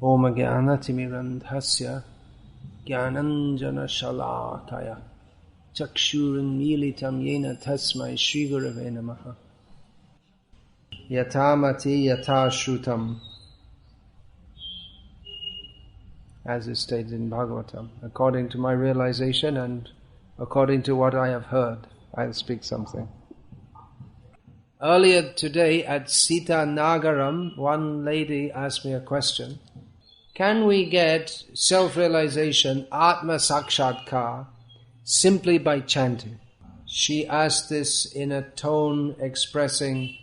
Om Jnanatimirandhasya Jnananjana Shalakaya Chakshuranmilitam Yena Tasmai Shri Gurave Namaha. Yatamati Yata Shrutam, as is stated in Bhagavatam, according to my realization and according to what I have heard, I'll speak something. Earlier today at Sita Nagaram, one lady asked me a question. Can we get self-realization, Atma Sakshatkar, simply by chanting? She asked this in a tone expressing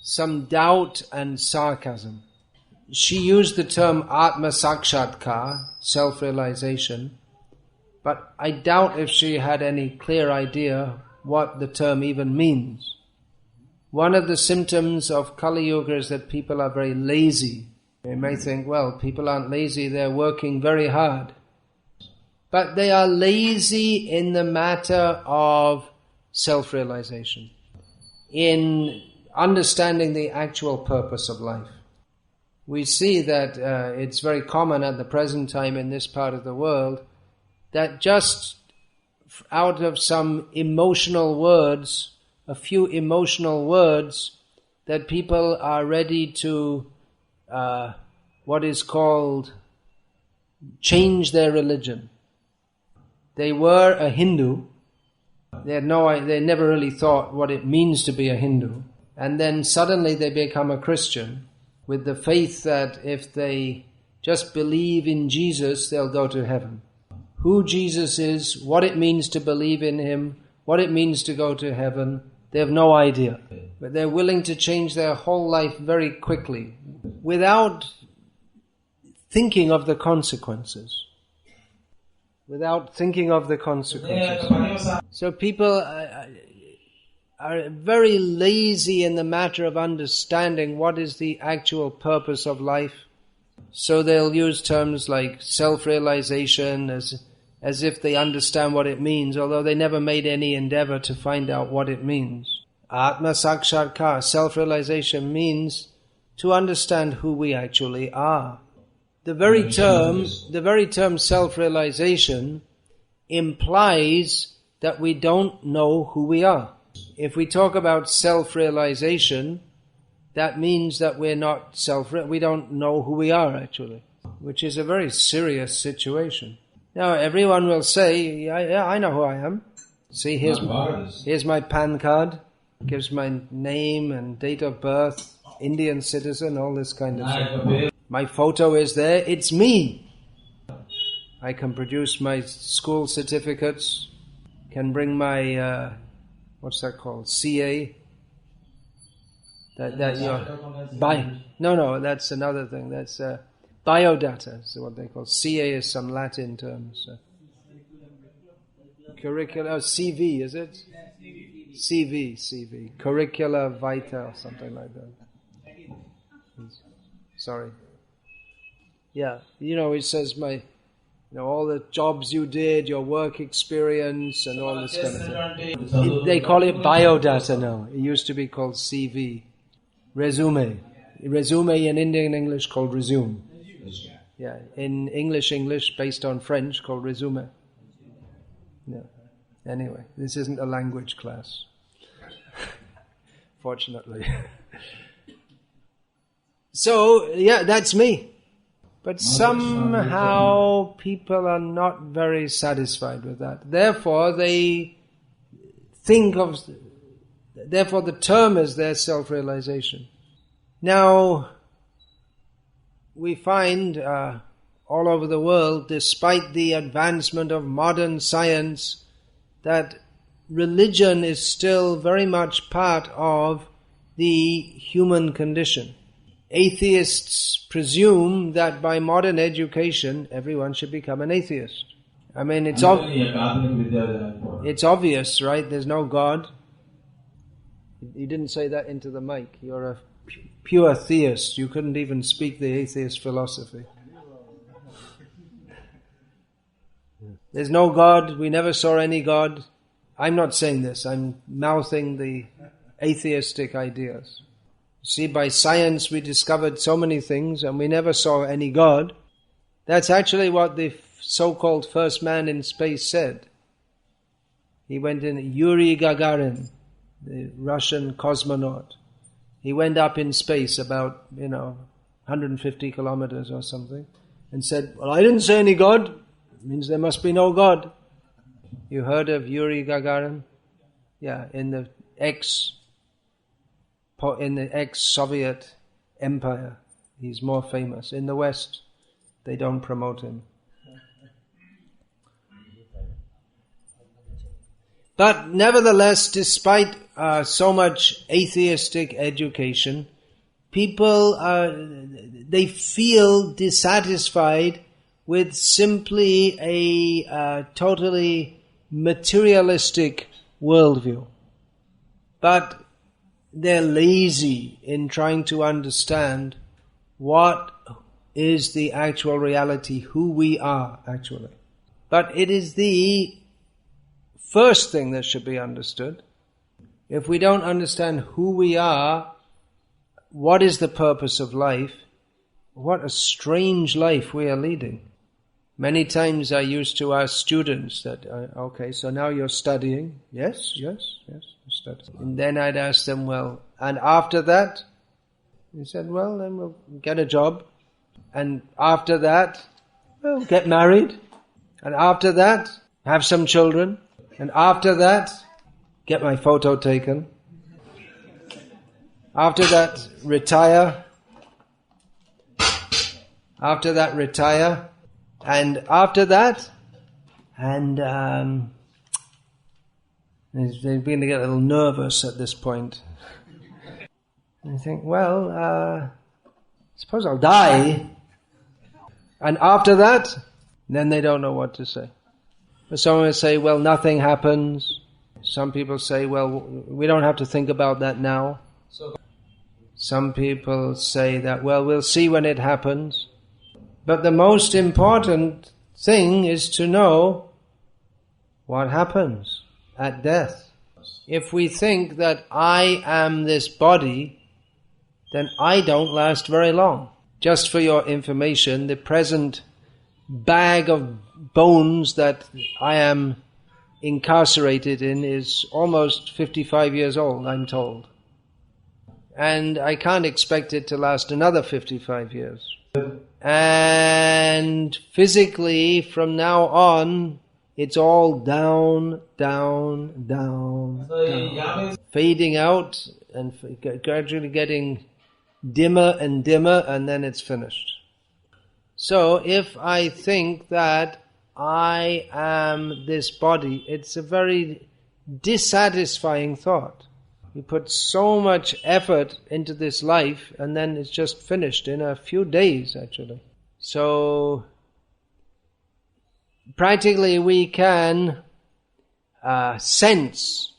some doubt and sarcasm. She used the term Atma Sakshatkar, self-realization, but I doubt if she had any clear idea what the term even means. One of the symptoms of Kali Yuga is that people are very lazy. You may think, well, people aren't lazy, they're working very hard. But they are lazy in the matter of self-realization, in understanding the actual purpose of life. We see that it's very common at the present time in this part of the world that just out of some emotional words, a few emotional words, that people are ready to what is called change their religion. They were a Hindu. They never really thought what it means to be a Hindu. And then suddenly they become a Christian with the faith that if they just believe in Jesus, they'll go to heaven. Who Jesus is, what it means to believe in Him, what it means to go to heaven, they have no idea. But they're willing to change their whole life very quickly without thinking of the consequences. Without thinking of the consequences. So people are very lazy in the matter of understanding what is the actual purpose of life. So they'll use terms like self-realization as if they understand what it means, although they never made any endeavor to find out what it means. Atma Sakshatkar, self-realization, means to understand who we actually are. The very term self-realization implies that we don't know who we are. If we talk about self-realization, that means that we don't know who we are actually, which is a very serious situation. Now everyone will say, yeah, I know who I am. See, here's my PAN card, gives my name and date of birth, Indian citizen, all this kind of stuff. My photo is there, it's me. I can produce my school certificates, can bring my, what's that called, CA? No, that's another thing. That's biodata is what they call. CA is some Latin term. So. Curricula, CV, is it? CV. Curricula vitae or something like that. Sorry. Yeah, it says all the jobs you did, your work experience and all this kind of thing. They call it biodata now. It used to be called CV. Resume in Indian English called resume. Yeah, in English based on French called resume. Yeah. Anyway, this isn't a language class. Fortunately. So, yeah, that's me. But somehow people are not very satisfied with that. Therefore, the term is their self-realization. Now, we find all over the world, despite the advancement of modern science, that religion is still very much part of the human condition. Atheists presume that by modern education, everyone should become an atheist. I mean, it's obvious, right? There's no God. You didn't say that into the mic. You're a pure theist. You couldn't even speak the atheist philosophy. There's no God. We never saw any God. I'm not saying this. I'm mouthing the atheistic ideas. See, by science we discovered so many things and we never saw any God. That's actually what the so-called first man in space said. He went in, Yuri Gagarin, the Russian cosmonaut. He went up in space about, 150 kilometers or something, and said, well, I didn't say any God. It means there must be no God. You heard of Yuri Gagarin? Yeah, in the ex-Soviet empire. He's more famous. In the West, they don't promote him. But nevertheless, despite so much atheistic education, people they feel dissatisfied with simply a totally materialistic worldview. But they're lazy in trying to understand what is the actual reality, who we are actually. But it is the first thing that should be understood. If we don't understand who we are, what is the purpose of life, what a strange life we are leading. Many times I used to ask students that, okay, so now you're studying. Yes, you're studying. And then I'd ask them, well, and after that? He said, well, then we'll get a job. And after that, well, get married. And after that, have some children. And after that, get my photo taken. After that, retire. After that, retire. And after that, they're beginning to get a little nervous at this point. And I think, well, suppose I'll die. And after that, then they don't know what to say. Someone will say, well, nothing happens. Some people say, well, we don't have to think about that now. Some people say that, well, we'll see when it happens. But the most important thing is to know what happens at death. If we think that I am this body, then I don't last very long. Just for your information, the present bag of bones that I am incarcerated in is almost 55 years old, I'm told. And I can't expect it to last another 55 years. And physically, from now on, it's all down, down, down, down. Fading out and gradually getting dimmer and dimmer, and then it's finished. So if I think that I am this body, it's a very dissatisfying thought. You put so much effort into this life and then it's just finished in a few days actually. So practically we can sense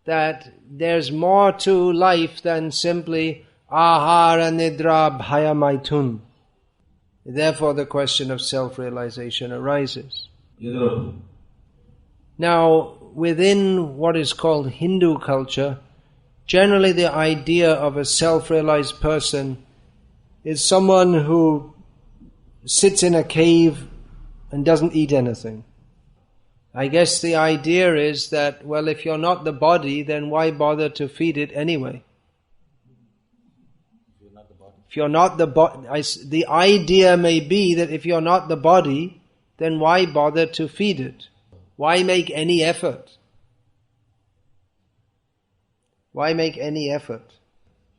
that there's more to life than simply ahara nidra bhaya maithun. Therefore the question of self-realization arises. Now, within what is called Hindu culture, generally the idea of a self-realized person is someone who sits in a cave and doesn't eat anything. I guess the idea is that, well, if you're not the body, then why bother to feed it anyway? If you're not the body, the idea may be that if you're not the body, then why bother to feed it? Why make any effort? Why make any effort?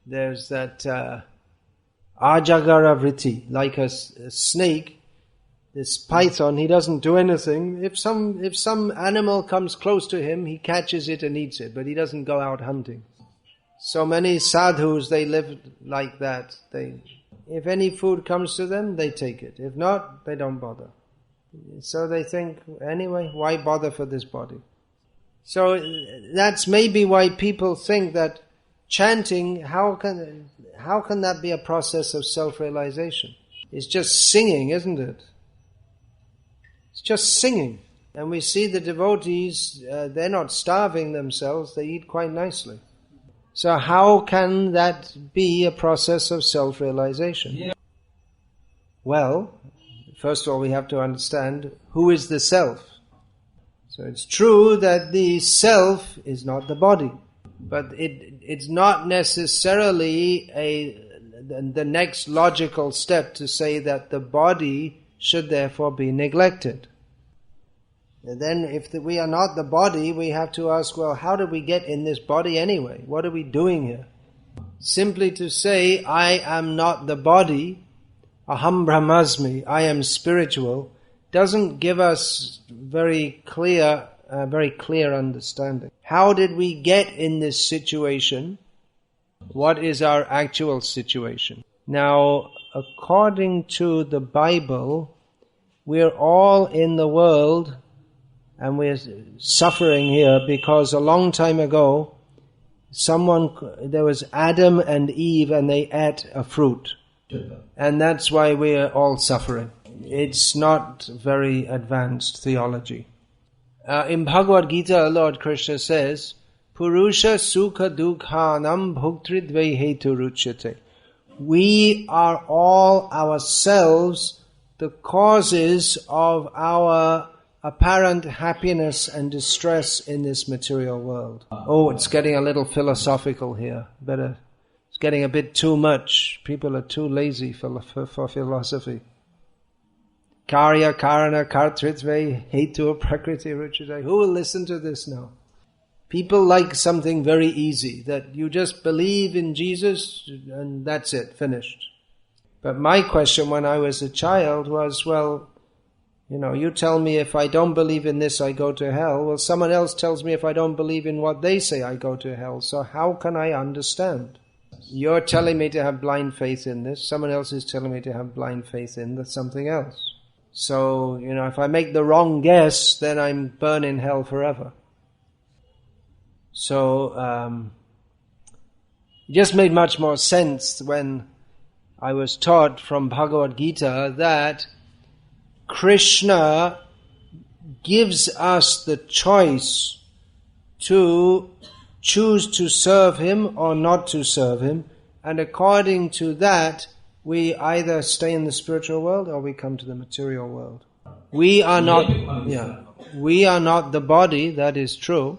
There's that ajagara vritti, like a snake, this python, he doesn't do anything. If some animal comes close to him, he catches it and eats it, but he doesn't go out hunting. So many sadhus, they live like that. If any food comes to them, they take it. If not, they don't bother. So they think, anyway, why bother for this body? So that's maybe why people think that chanting, how can that be a process of self-realization? It's just singing, isn't it? It's just singing. And we see the devotees, they're not starving themselves, they eat quite nicely. So how can that be a process of self-realization? Yeah. Well, first of all we have to understand who is the self. So it's true that the self is not the body, but it's not necessarily the next logical step to say that the body should therefore be neglected. And then if we are not the body, we have to ask, well, how did we get in this body anyway? What are we doing here? Simply to say, I am not the body, aham brahmasmi, I am spiritual, doesn't give us very clear understanding. How did we get in this situation? What is our actual situation? Now, according to the Bible, we're all in the world and we're suffering here because a long time ago, there was Adam and Eve and they ate a fruit. And that's why we're all suffering. It's not very advanced theology. In Bhagavad Gita, Lord Krishna says, Purusha sukha dukhanam bhuktridvai hetu ruchyate. We are all ourselves the causes of our apparent happiness and distress in this material world. Oh, it's getting a little philosophical here. It's getting a bit too much. People are too lazy for philosophy. Karya karana kartritve hetu prakriti ruchite. Who will listen to this now? People like something very easy, that you just believe in Jesus and that's it, finished. But my question when I was a child was, well, you tell me if I don't believe in this, I go to hell. Well, someone else tells me if I don't believe in what they say, I go to hell. So how can I understand? You're telling me to have blind faith in this. Someone else is telling me to have blind faith in something else. So, if I make the wrong guess, then I'm burned in hell forever. So, it just made much more sense when I was taught from Bhagavad Gita that Krishna gives us the choice to choose to serve Him or not to serve Him, and according to that, we either stay in the spiritual world or we come to the material world. We are not the body, that is true,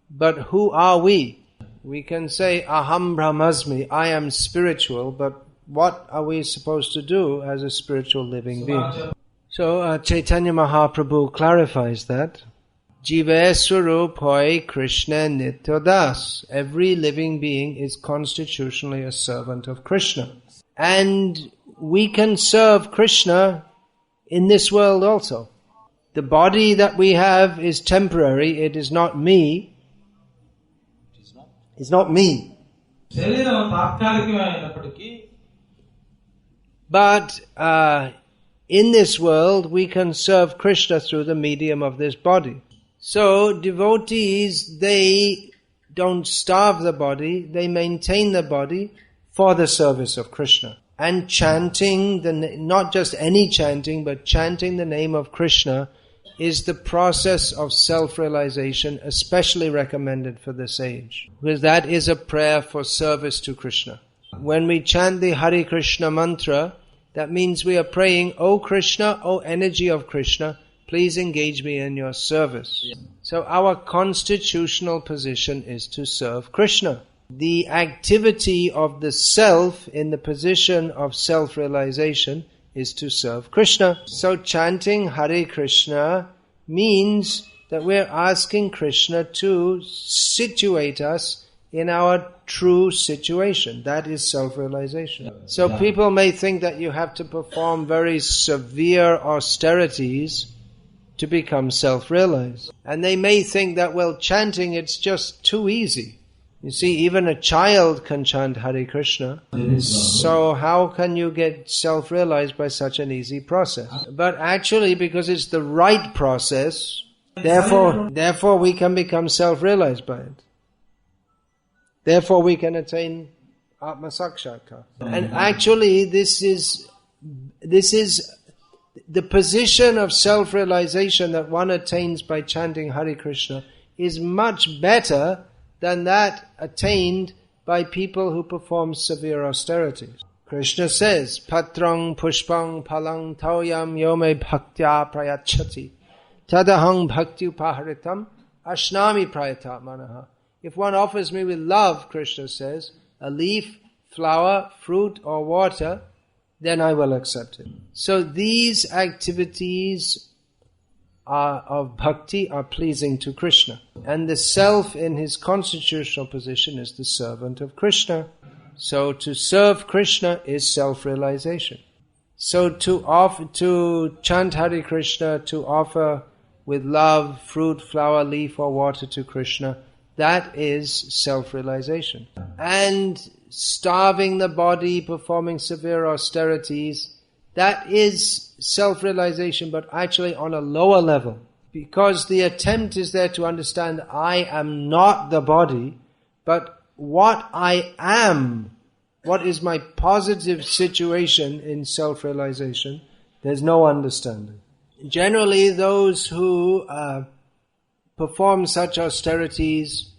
but who are we? We can say, aham brahmasmi, I am spiritual, but what are we supposed to do as a spiritual living being? So Chaitanya Mahaprabhu clarifies that. Jive swarupoi Krishna nityodas. Every living being is constitutionally a servant of Krishna. And we can serve Krishna in this world also. The body that we have is temporary. It is not me. It's not me. But in this world, we can serve Krishna through the medium of this body. So devotees, they don't starve the body, they maintain the body for the service of Krishna. And chanting, not just any chanting, but chanting the name of Krishna is the process of self-realization, especially recommended for this age. Because that is a prayer for service to Krishna. When we chant the Hare Krishna mantra, that means we are praying, O Krishna, O energy of Krishna, please engage me in your service. Yeah. So our constitutional position is to serve Krishna. The activity of the self in the position of self-realization is to serve Krishna. So chanting Hare Krishna means that we're asking Krishna to situate us in our true situation. That is self-realization. So people may think that you have to perform very severe austerities to become self-realized. And they may think that, well, chanting, it's just too easy. You see, even a child can chant Hare Krishna. So how can you get self-realized by such an easy process? But actually, because it's the right process, therefore we can become self-realized by it. Therefore we can attain Atma Sakshatkar. And actually this is the position of self-realization that one attains by chanting Hare Krishna is much better than that attained by people who perform severe austerities. Krishna says, Patrang pushpang palang tauyam yome bhaktya prayachati tadahang bhakti upaharitam ashnami prayata manaha. If one offers me with love, Krishna says, a leaf, flower, fruit or water, then I will accept it. So these activities of bhakti are pleasing to Krishna. And the self in his constitutional position is the servant of Krishna. So to serve Krishna is self-realization. So to chant Hare Krishna, to offer with love, fruit, flower, leaf or water to Krishna, that is self-realization. And starving the body, performing severe austerities, that is self-realization, but actually on a lower level. Because the attempt is there to understand I am not the body, but what I am, what is my positive situation in self-realization, there's no understanding. Generally, those who perform such austerities,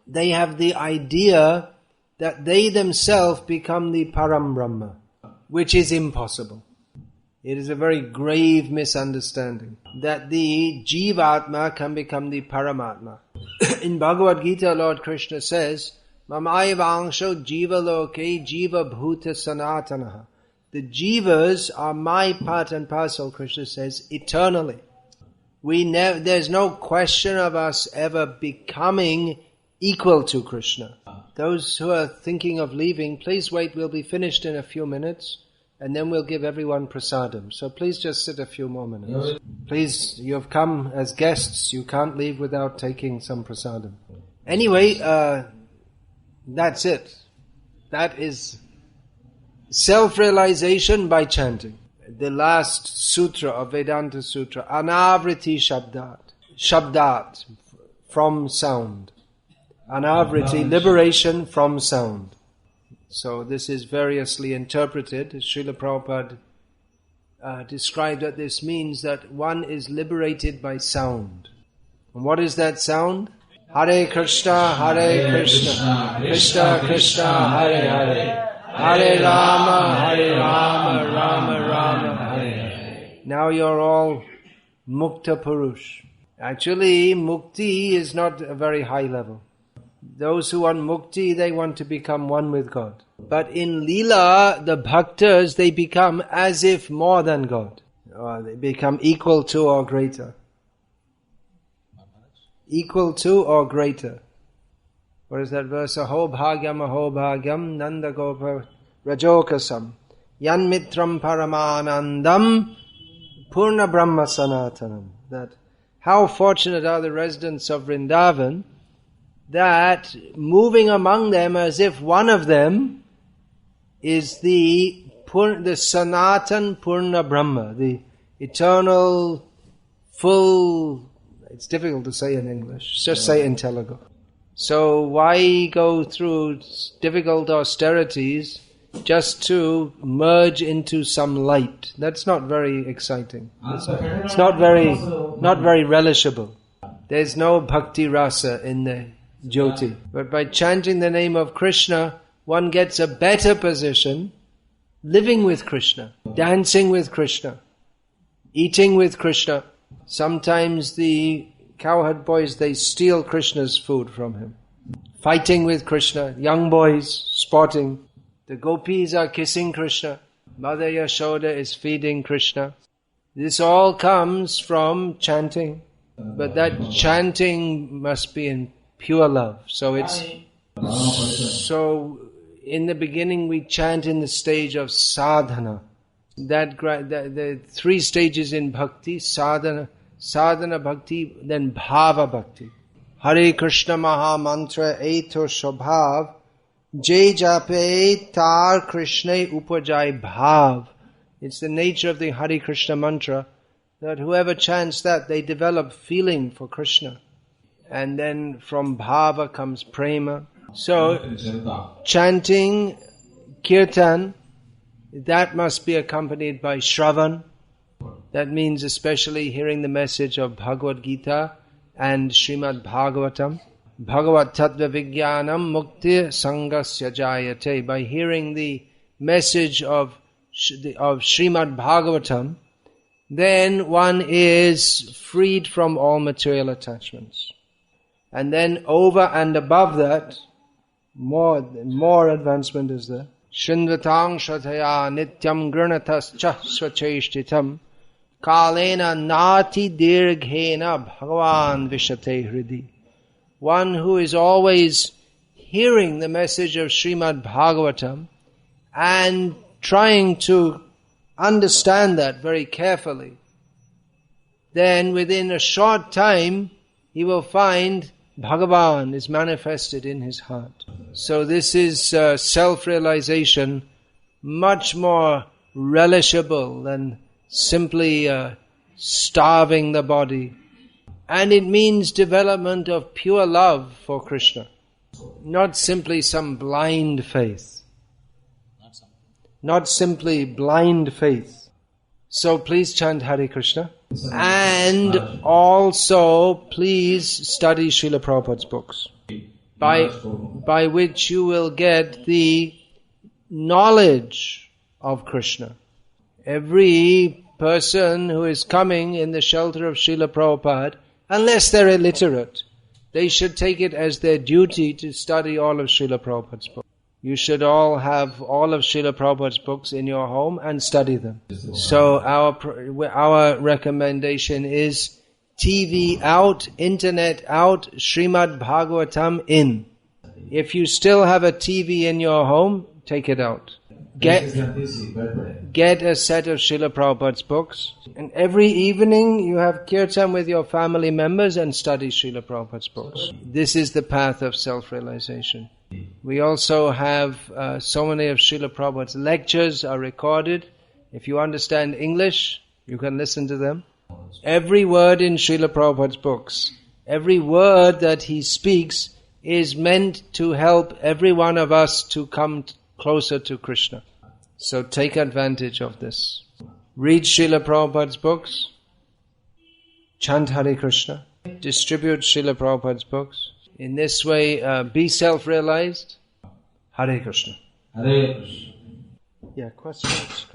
they have the idea that they themselves become the Param Brahma, which is impossible. It is a very grave misunderstanding that the Jivatma can become the Paramatma. In Bhagavad Gita, Lord Krishna says, Mamaivangsho Jiva Loke Jiva Bhuta Sanatanaha. The Jivas are my part and parcel, Krishna says, eternally. There's no question of us ever becoming equal to Krishna. Those who are thinking of leaving, please wait, we'll be finished in a few minutes, and then we'll give everyone prasadam. So please just sit a few more minutes. Please, you have come as guests, you can't leave without taking some prasadam. Anyway, that's it. That is self-realization by chanting. The last sutra of Vedanta Sutra, Anavriti Shabdat, from sound. Anavriti, liberation from sound. So this is variously interpreted. Srila Prabhupada described that this means that one is liberated by sound. And what is that sound? Hare Krishna, Krishna Krishna, Hare Hare, Hare Rama, Rama Rama, Hare Hare. Now you're all Mukta Purush. Actually, Mukti is not a very high level. Those who want Mukti, they want to become one with God. But in Leela, the Bhaktas, they become as if more than God. Or they become equal to or greater. Equal to or greater. What is that verse? Aho bhagyam nanda gopa rajokasam yan mitram paramanandam purna brahma sanatanam. That how fortunate are the residents of Vrindavan that moving among them as if one of them is the Sanatan Purna Brahma, the eternal, full. It's difficult to say in English, just say in Telugu. So why go through difficult austerities just to merge into some light? That's not very exciting. It's not very relishable. There's no bhakti rasa in the Jyoti. But by chanting the name of Krishna, one gets a better position living with Krishna, dancing with Krishna, eating with Krishna. Sometimes the cowherd boys, they steal Krishna's food from him. Fighting with Krishna, young boys sporting. The gopis are kissing Krishna. Mother Yashoda is feeding Krishna. This all comes from chanting. But that chanting must be in pure love. So in the beginning we chant in the stage of sadhana. The three stages in bhakti: sadhana bhakti, then bhava bhakti. Hare Krishna Maha Mantra Eto Shobhav Jai Jape Tar Krishna Upajai Bhav. It's the nature of the Hare Krishna mantra that whoever chants that, they develop feeling for Krishna. And then from bhava comes prema. So chanting, kirtan, that must be accompanied by shravan. That means especially hearing the message of Bhagavad Gita and Srimad Bhagavatam. Bhagavat Tattva Vijnanam Mukti Sangasya Jayate. By hearing the message of Srimad Bhagavatam, then one is freed from all material attachments. And then over and above that, more advancement is there. Shrindvatang Shrataya Nityam Granatascha Swacheshtitam Kalena Nati Dirghena Bhagavan Vishate Hridi. One who is always hearing the message of Srimad Bhagavatam and trying to understand that very carefully, then within a short time he will find Bhagavan is manifested in his heart. So this is self-realization much more relishable than simply starving the body. And it means development of pure love for Krishna. Not simply some blind faith. Not simply blind faith. So please chant Hare Krishna. And also please study Srila Prabhupada's books. By which you will get the knowledge of Krishna. Every person who is coming in the shelter of Srila Prabhupada, unless they're illiterate, they should take it as their duty to study all of Srila Prabhupada's books. You should all have all of Srila Prabhupada's books in your home and study them. So our recommendation is TV out, internet out, Srimad Bhagavatam in. If you still have a TV in your home, take it out. Get a set of Srila Prabhupada's books. And every evening you have kirtan with your family members and study Srila Prabhupada's books. This is the path of self-realization. We also have so many of Srila Prabhupada's lectures are recorded. If you understand English, you can listen to them. Every word in Srila Prabhupada's books, every word that he speaks is meant to help every one of us to come closer to Krishna. So take advantage of this. Read Srila Prabhupada's books, chant Hare Krishna, distribute Srila Prabhupada's books. In this way, be self-realized. Hare Krishna. Hare Krishna. Yeah, questions?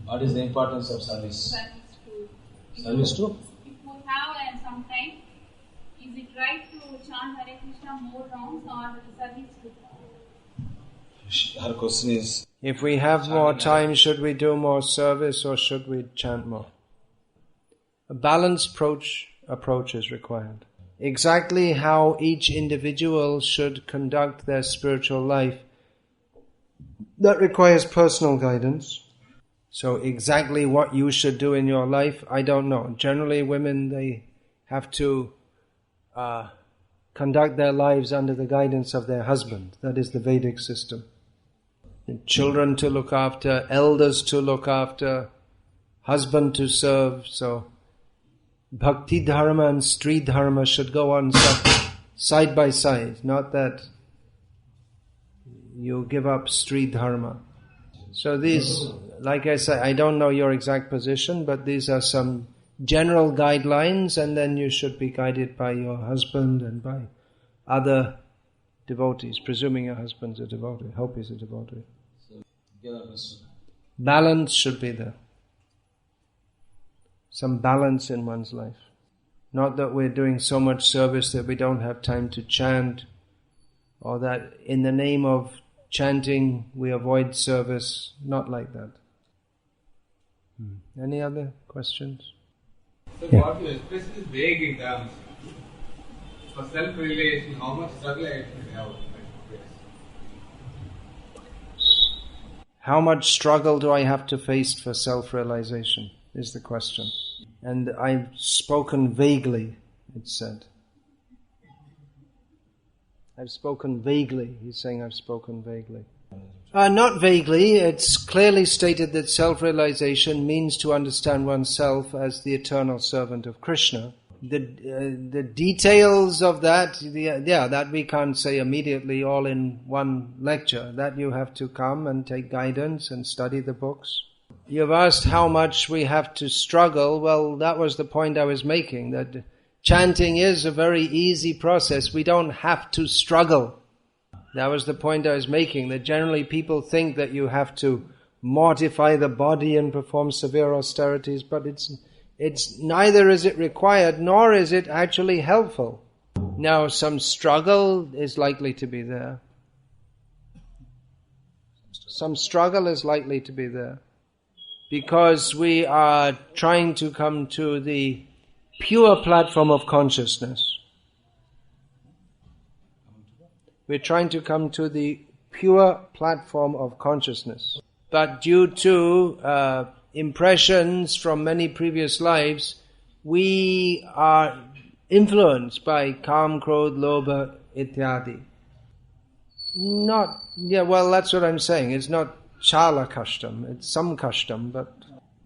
What is the importance of service? Service too? If we have some time, is it right to chant Hare Krishna more rounds or service too? Her question is, if we have more time, should we do more service or should we chant more? A balanced approach is required. Exactly how each individual should conduct their spiritual life, that requires personal guidance. So exactly what you should do in your life, I don't know. Generally women, they have to conduct their lives under the guidance of their husband. That is the Vedic system. And children to look after, elders to look after, husband to serve. So Bhakti dharma and Stri dharma should go on side by side. Not that you give up Stri dharma. So these, like I said, I don't know your exact position, but these are some general guidelines, and then you should be guided by your husband and by other devotees, presuming your husband's a devotee. Hope he's a devotee. Balance should be there. Some balance in one's life. Not that we're doing so much service that we don't have time to chant, or that in the name of chanting we avoid service. Not like that. Any other questions? So what you express is vague in terms. For self-realization, how much struggle I should have? How much struggle do I have to face for self-realization is the question. And I've spoken vaguely, it said. I've spoken vaguely. He's saying I've spoken vaguely. Not vaguely. It's clearly stated that self-realization means to understand oneself as the eternal servant of Krishna. The details of that, that we can't say immediately all in one lecture. That you have to come and take guidance and study the books. You've asked how much we have to struggle. Well, that was the point I was making, that chanting is a very easy process. We don't have to struggle. That was the point I was making, that generally people think that you have to mortify the body and perform severe austerities, but it's neither is it required nor is it actually helpful. Now, some struggle is likely to be there. Some struggle is likely to be there because we are trying to come to the pure platform of consciousness. We're trying to come to the pure platform of consciousness. But due to impressions from many previous lives, we are influenced by kam, krodh, lobha, ityadi. That's what I'm saying. It's not chala kashtam. It's some kashtam, but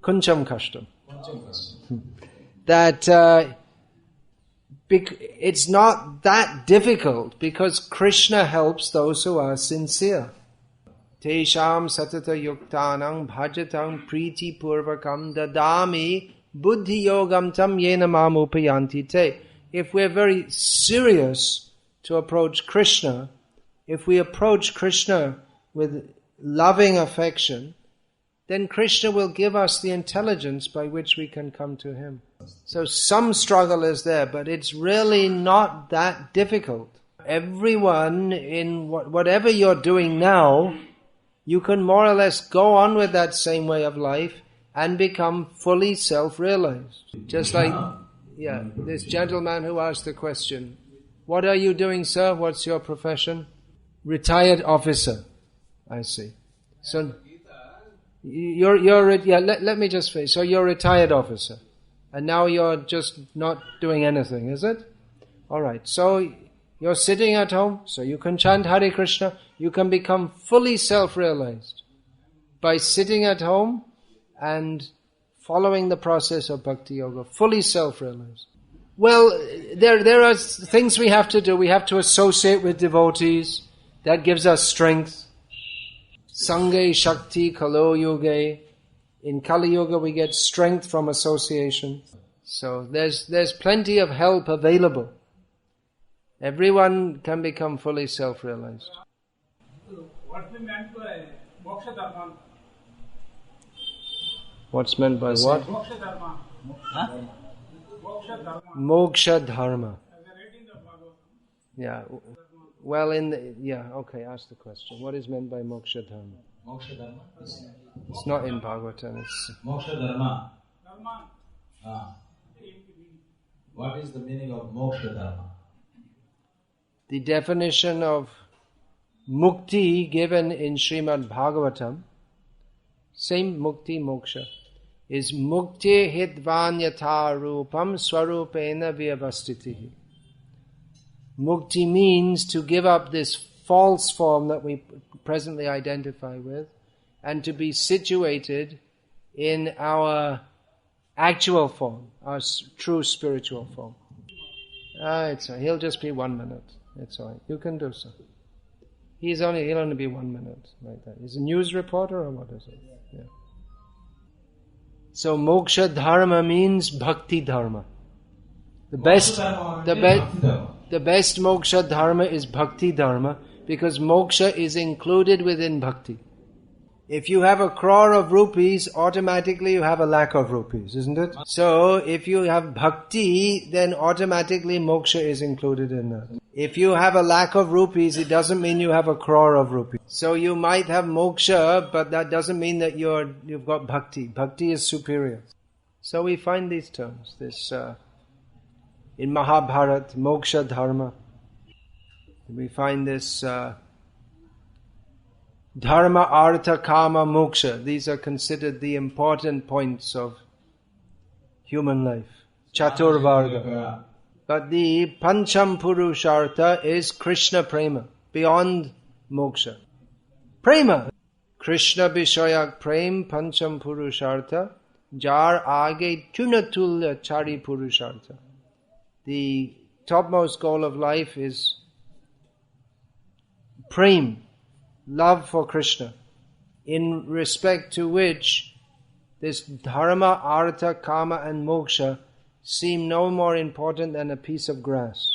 kuncham kashtam. That it's not that difficult because Krishna helps those who are sincere. Tesham satata yuktanam bhajatam priti purvakam dadami buddhi yogam tam yena mam upayanti te. If we're very serious to approach Krishna, if we approach Krishna with loving affection, then Krishna will give us the intelligence by which we can come to Him. So some struggle is there, but it's really not that difficult. Everyone, in whatever you're doing now, you can more or less go on with that same way of life and become fully self-realized. Just like, this gentleman who asked the question, what are you doing, sir? What's your profession? Retired officer. I see. So, let me just say, so you're a retired officer. And now you're just not doing anything, is it? Alright, so you're sitting at home, so you can chant Hare Krishna, you can become fully self-realized by sitting at home and following the process of Bhakti Yoga, fully self-realized. Well, there are things we have to do. We have to associate with devotees. That gives us strength. Sange Shakti Kalo Yoga. In Kali Yoga we get strength from association. So there's plenty of help available. Everyone can become fully self-realized. What's meant by moksha dharma? What's meant by what? Moksha dharma. Huh? Moksha dharma. Moksha dharma. As I read in the Bhagavatam. Yeah. Well, okay, ask the question. What is meant by moksha dharma? Moksha dharma? It's not in Bhagavatam, it's... Moksha dharma. Dharma. What is the meaning of moksha dharma? The definition of mukti given in Srimad Bhagavatam, same mukti, moksha, is mukti hidvanyata rupam swarupena vyavastitihi. Mukti means to give up this false form that we presently identify with and to be situated in our actual form, our true spiritual form. He'll just be 1 minute. It's all right. You can do so. He'll only be 1 minute like that. He's a news reporter or what is it? Yeah. So moksha dharma means bhakti dharma. The best moksha dharma is bhakti dharma because moksha is included within bhakti. If you have 1 crore of rupees, automatically you have a lakh of rupees, isn't it? So if you have bhakti, then automatically moksha is included in that. If you have a lakh of rupees, it doesn't mean you have 1 crore of rupees. So you might have moksha, but that doesn't mean that you've got bhakti. Bhakti is superior. So we find these terms. In Mahabharata, moksha dharma. We find this dharma, artha, kama, moksha. These are considered the important points of human life. Chaturvarga. But the pancham purushartha is Krishna prema, beyond moksha. Prema. Krishna vishayak prem pancham purushartha jar age tunatulya chari purushartha. The topmost goal of life is prem, love for Krishna, in respect to which this dharma, artha, kama and moksha seem no more important than a piece of grass.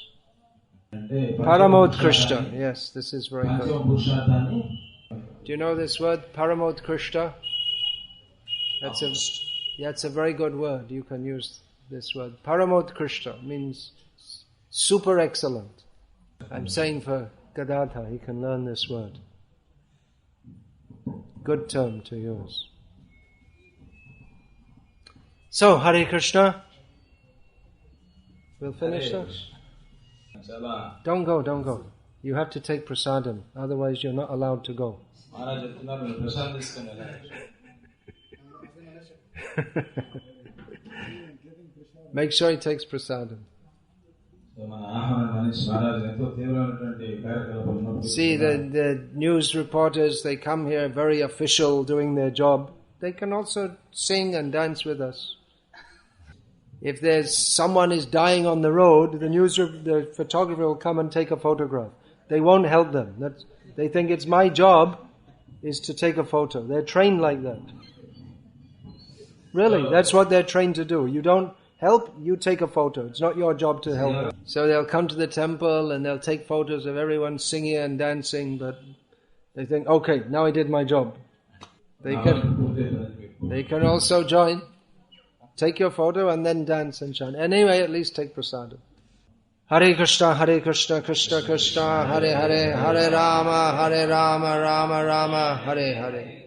Paramodkrishta. Yes, this is very good. Do you know this word, Paramodkrishta? That's a very good word. You can use this word. Paramodkrishta means super excellent. I'm saying for Gadadhar, he can learn this word. Good term to use. So, Hare Krishna. We'll finish that. Don't go. You have to take prasadam, otherwise you're not allowed to go. Make sure he takes prasadam. See, the news reporters, they come here very official, doing their job. They can also sing and dance with us. If there's someone is dying on the road, the photographer will come and take a photograph. They won't help them. They think it's my job is to take a photo. They're trained like that. Really, that's what they're trained to do. You don't help, you take a photo. It's not your job to help them. So they'll come to the temple and they'll take photos of everyone singing and dancing, but they think, okay, now I did my job. They can also join. Take your photo and then dance and chant. Anyway, at least take prasadam. Hare Krishna, Krishna Krishna, Hare Hare, Hare Rama, Rama Rama, Hare Hare.